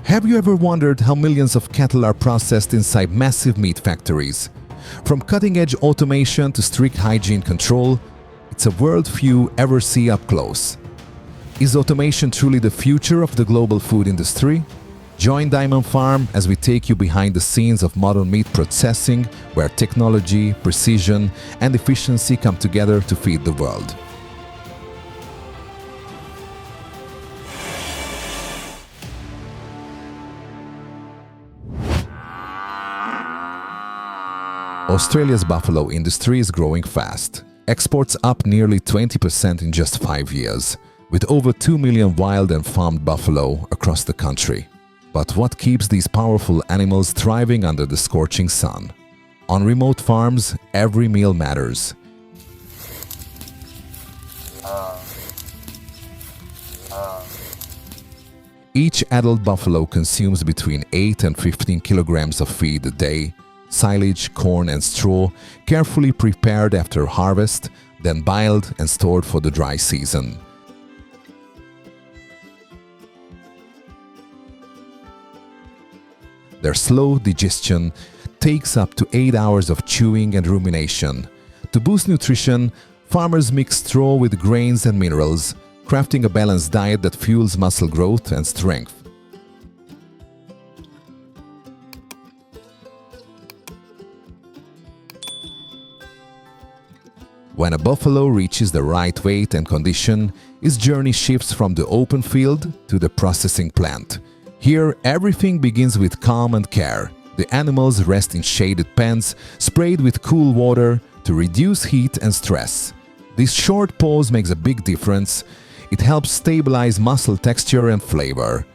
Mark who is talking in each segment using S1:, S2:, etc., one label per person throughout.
S1: Have you ever wondered how millions of cattle are processed inside massive meat factories? From cutting-edge automation to strict hygiene control, it's a world few ever see up close. Is automation truly the future of the global food industry? Join Diamond Farm as we take you behind the scenes of modern meat processing, where technology, precision, and efficiency come together to feed the world. Australia's buffalo industry is growing fast. Exports up nearly 20% in just 5 years, with over 2 million wild and farmed buffalo across the country. But what keeps these powerful animals thriving under the scorching sun? On remote farms, every meal matters. Each adult buffalo consumes between 8 and 15 kilograms of feed a day, silage, corn and straw, carefully prepared after harvest, then baled and stored for the dry season. Their slow digestion takes up to 8 hours of chewing and rumination. To boost nutrition, farmers mix straw with grains and minerals, crafting a balanced diet that fuels muscle growth and strength. When a buffalo reaches the right weight and condition, its journey shifts from the open field to the processing plant. Here, everything begins with calm and care. The animals rest in shaded pens, sprayed with cool water to reduce heat and stress. This short pause makes a big difference. It helps stabilize muscle texture and flavor.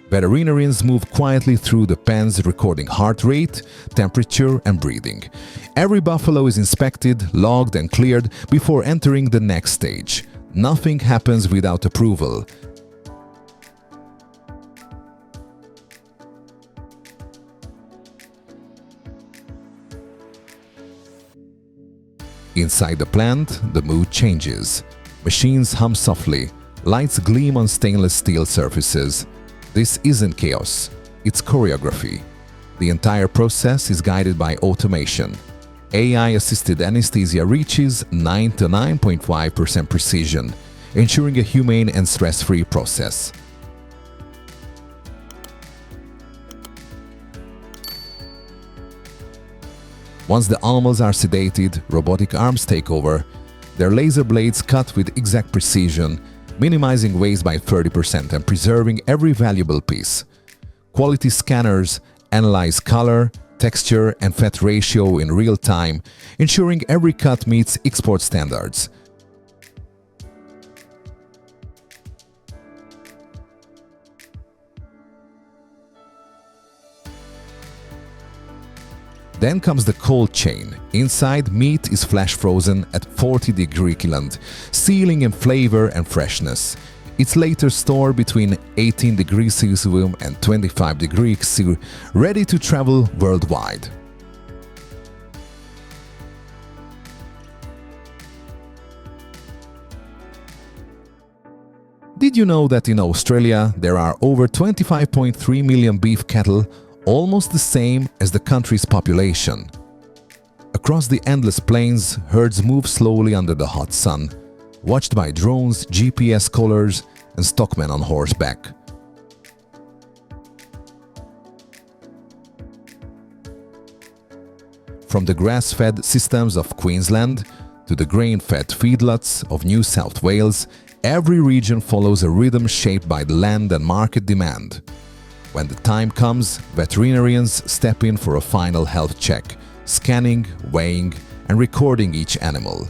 S1: Veterinarians move quietly through the pens, recording heart rate, temperature, and breathing. Every buffalo is inspected, logged, and cleared before entering the next stage. Nothing happens without approval. Inside the plant, the mood changes. Machines hum softly, lights gleam on stainless steel surfaces. This isn't chaos, it's choreography. The entire process is guided by automation. AI-assisted anesthesia reaches 99.5% precision, ensuring a humane and stress-free process. Once the animals are sedated, robotic arms take over. Their laser blades cut with exact precision, minimizing waste by 30% and preserving every valuable piece. Quality scanners analyze color, texture, and fat ratio in real time, ensuring every cut meets export standards. Then comes the cold chain. Inside, meat is flash frozen at 40-degree Celsius, sealing in flavor and freshness. It's later stored between 18 degrees Celsius and 25 degrees Celsius, ready to travel worldwide. Did you know that in Australia there are over 25.3 million beef cattle, almost the same as the country's population? Across the endless plains, herds move slowly under the hot sun, watched by drones, GPS collars, and stockmen on horseback. From the grass-fed systems of Queensland to the grain-fed feedlots of New South Wales, every region follows a rhythm shaped by the land and market demand. When the time comes, veterinarians step in for a final health check, scanning, weighing, and recording each animal.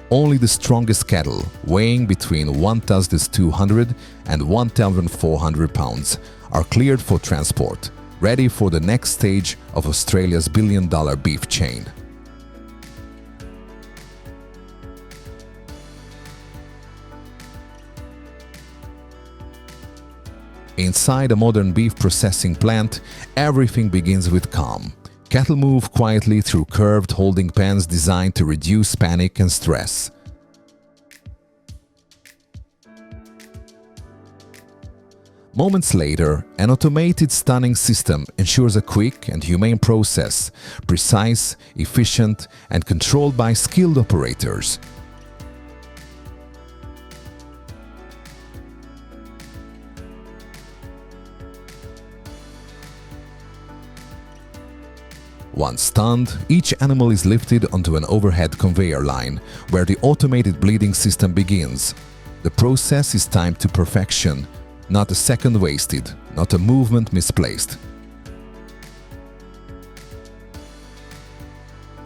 S1: Only the strongest cattle, weighing between 1,200 and 1,400 pounds, are cleared for transport, ready for the next stage of Australia's billion-dollar beef chain. Inside a modern beef processing plant, everything begins with calm. Cattle move quietly through curved holding pens designed to reduce panic and stress. Moments later, an automated stunning system ensures a quick and humane process, precise, efficient, and controlled by skilled operators. Once stunned, each animal is lifted onto an overhead conveyor line, where the automated bleeding system begins. The process is timed to perfection, not a second wasted, not a movement misplaced.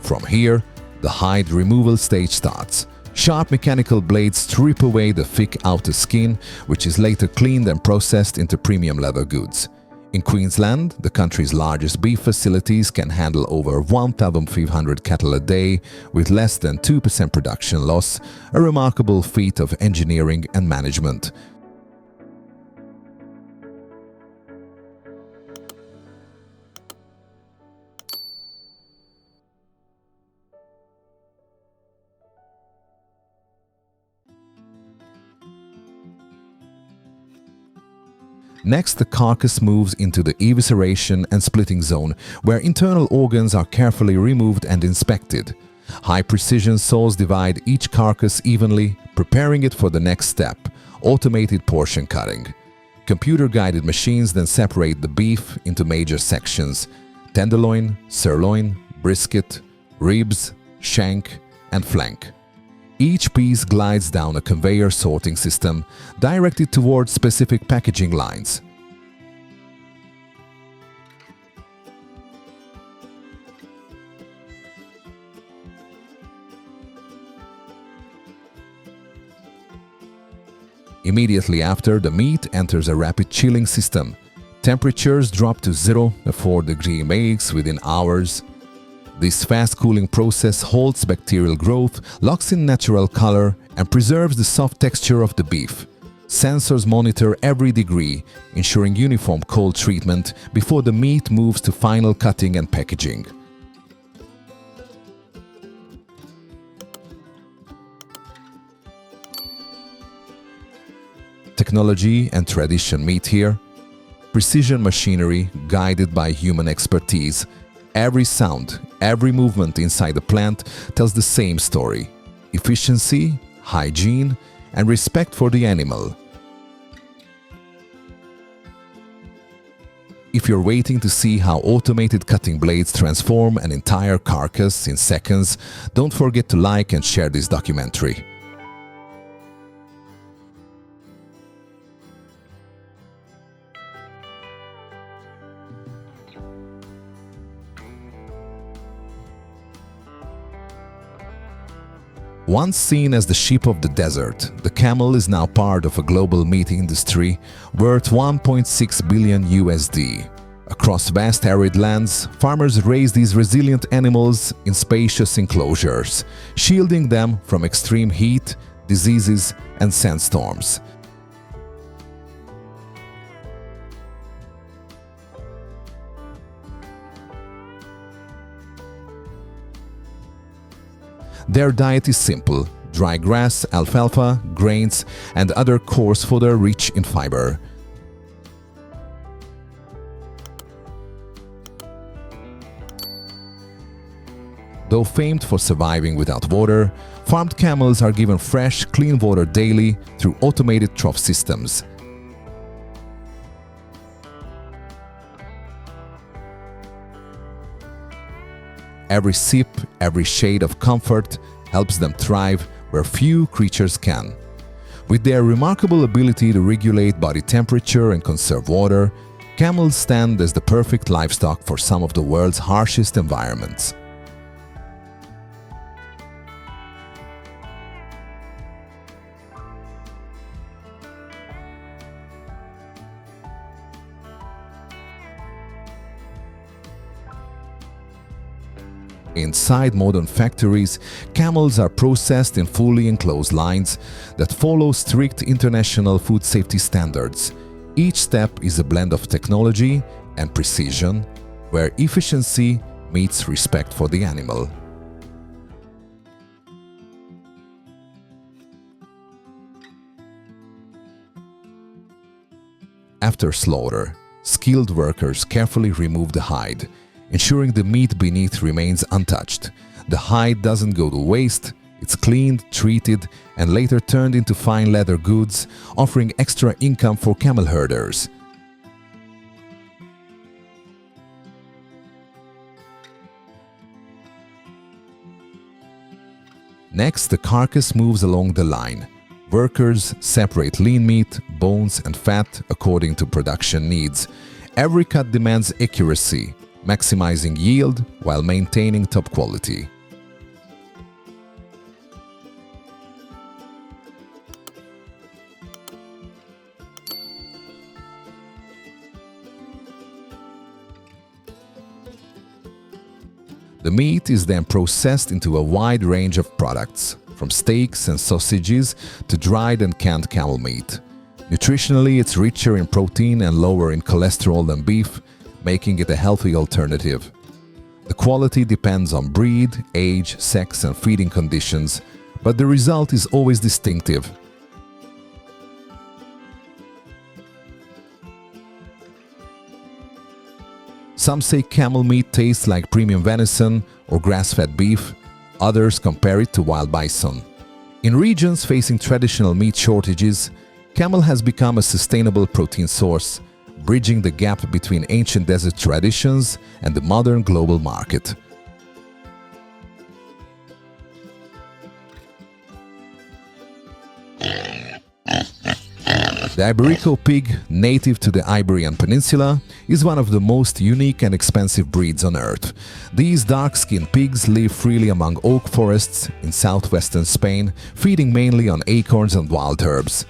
S1: From here, the hide removal stage starts. Sharp mechanical blades strip away the thick outer skin, which is later cleaned and processed into premium leather goods. In Queensland, the country's largest beef facilities can handle over 1,500 cattle a day with less than 2% production loss, a remarkable feat of engineering and management. Next, the carcass moves into the evisceration and splitting zone, where internal organs are carefully removed and inspected. High-precision saws divide each carcass evenly, preparing it for the next step, automated portion cutting. Computer-guided machines then separate the beef into major sections: tenderloin, sirloin, brisket, ribs, shank, and flank. Each piece glides down a conveyor sorting system directed towards specific packaging lines. Immediately after, the meat enters a rapid chilling system. Temperatures drop to 0 or 4-degree makes within hours. This fast cooling process halts bacterial growth, locks in natural color, and preserves the soft texture of the beef. Sensors monitor every degree, ensuring uniform cold treatment before the meat moves to final cutting and packaging. Technology and tradition meet here. Precision machinery guided by human expertise. Every sound, every movement inside the plant tells the same story: efficiency, hygiene, and respect for the animal. If you're waiting to see how automated cutting blades transform an entire carcass in seconds, don't forget to like and share this documentary. Once seen as the sheep of the desert, the camel is now part of a global meat industry worth 1.6 billion USD. Across vast arid lands, farmers raise these resilient animals in spacious enclosures, shielding them from extreme heat, diseases, and sandstorms. Their diet is simple: dry grass, alfalfa, grains, and other coarse fodder rich in fiber. Though famed for surviving without water, farmed camels are given fresh, clean water daily through automated trough systems. Every sip, every shade of comfort helps them thrive where few creatures can. With their remarkable ability to regulate body temperature and conserve water, camels stand as the perfect livestock for some of the world's harshest environments. Inside modern factories, camels are processed in fully enclosed lines that follow strict international food safety standards. Each step is a blend of technology and precision, where efficiency meets respect for the animal. After slaughter, skilled workers carefully remove the hide, ensuring the meat beneath remains untouched. The hide doesn't go to waste, it's cleaned, treated, and later turned into fine leather goods, offering extra income for camel herders. Next, the carcass moves along the line. Workers separate lean meat, bones, and fat according to production needs. Every cut demands accuracy, maximizing yield while maintaining top quality. The meat is then processed into a wide range of products, from steaks and sausages to dried and canned camel meat. Nutritionally, it's richer in protein and lower in cholesterol than beef, making it a healthy alternative. The quality depends on breed, age, sex, and feeding conditions, but the result is always distinctive. Some say camel meat tastes like premium venison or grass-fed beef. Others compare it to wild bison. In regions facing traditional meat shortages, camel has become a sustainable protein source, bridging the gap between ancient desert traditions and the modern global market. The Iberico pig, native to the Iberian Peninsula, is one of the most unique and expensive breeds on earth. These dark-skinned pigs live freely among oak forests in southwestern Spain, feeding mainly on acorns and wild herbs.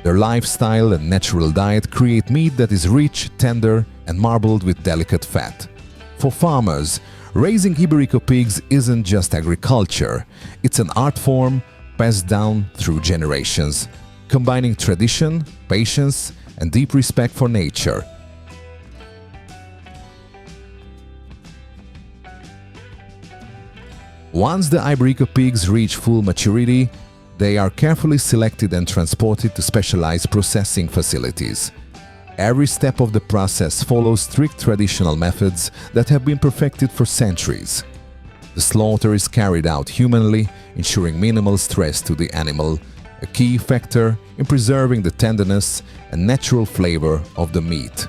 S1: Their lifestyle and natural diet create meat that is rich, tender, and marbled with delicate fat. For farmers, raising Iberico pigs isn't just agriculture, it's an art form passed down through generations, combining tradition, patience, and deep respect for nature. Once the Iberico pigs reach full maturity, they are carefully selected and transported to specialized processing facilities. Every step of the process follows strict traditional methods that have been perfected for centuries. The slaughter is carried out humanly, ensuring minimal stress to the animal, a key factor in preserving the tenderness and natural flavor of the meat.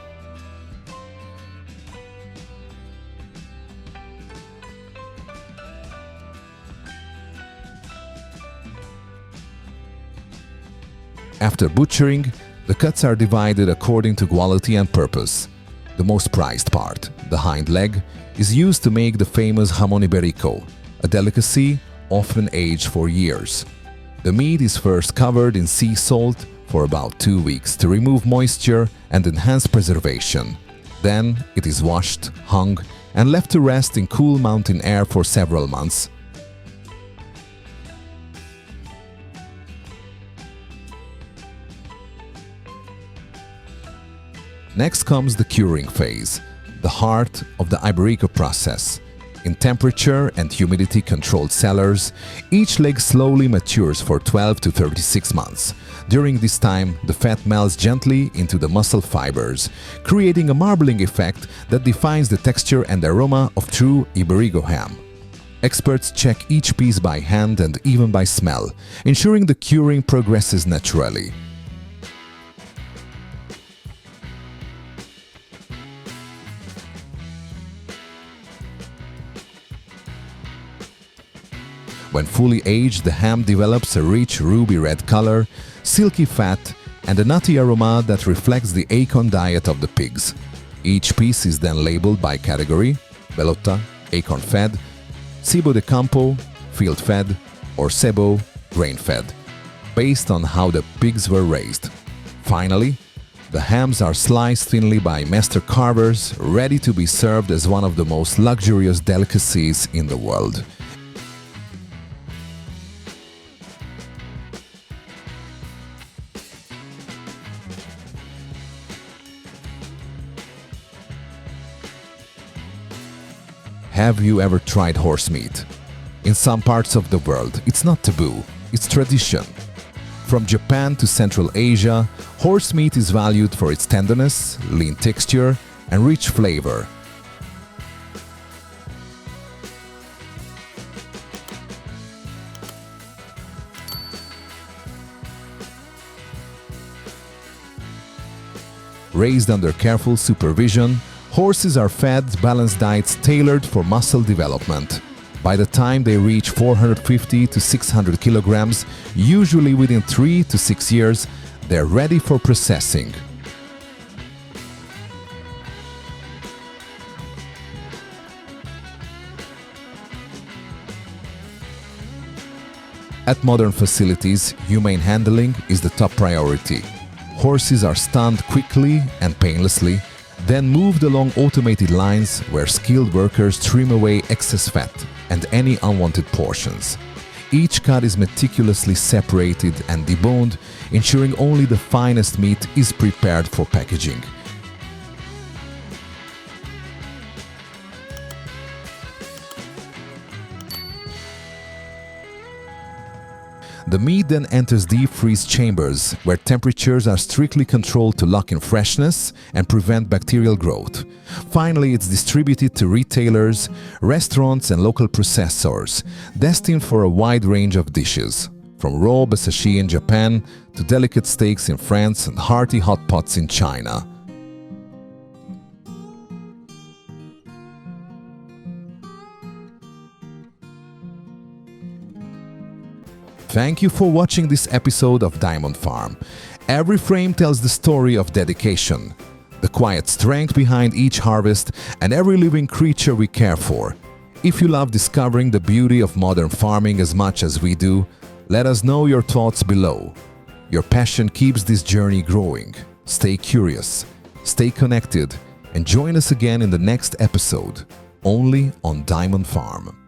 S1: After butchering, the cuts are divided according to quality and purpose. The most prized part, the hind leg, is used to make the famous jamón ibérico, a delicacy often aged for years. The meat is first covered in sea salt for about 2 weeks to remove moisture and enhance preservation. Then it is washed, hung, and left to rest in cool mountain air for several months. Next comes the curing phase, the heart of the Iberico process. In temperature and humidity controlled cellars, each leg slowly matures for 12 to 36 months. During this time, the fat melts gently into the muscle fibers, creating a marbling effect that defines the texture and aroma of true Iberico ham. Experts check each piece by hand and even by smell, ensuring the curing progresses naturally. When fully aged, the ham develops a rich ruby red color, silky fat, and a nutty aroma that reflects the acorn diet of the pigs. Each piece is then labeled by category: Bellota, acorn-fed; Cibo de Campo, field-fed; or Cebo, grain-fed, based on how the pigs were raised. Finally, the hams are sliced thinly by master carvers, ready to be served as one of the most luxurious delicacies in the world. Have you ever tried horse meat? In some parts of the world, it's not taboo, it's tradition. From Japan to Central Asia, horse meat is valued for its tenderness, lean texture, and rich flavor. Raised under careful supervision, horses are fed balanced diets tailored for muscle development. By the time they reach 450 to 600 kilograms, usually within 3 to 6 years, they're ready for processing. At modern facilities, humane handling is the top priority. Horses are stunned quickly and painlessly, then moved along automated lines where skilled workers trim away excess fat and any unwanted portions. Each cut is meticulously separated and deboned, ensuring only the finest meat is prepared for packaging. The meat then enters deep freeze chambers, where temperatures are strictly controlled to lock in freshness and prevent bacterial growth. Finally, it's distributed to retailers, restaurants and local processors, destined for a wide range of dishes, from raw basashi in Japan to delicate steaks in France and hearty hot pots in China. Thank you for watching this episode of Diamond Farm. Every frame tells the story of dedication, the quiet strength behind each harvest, and every living creature we care for. If you love discovering the beauty of modern farming as much as we do, let us know your thoughts below. Your passion keeps this journey growing. Stay curious, stay connected, and join us again in the next episode, only on Diamond Farm.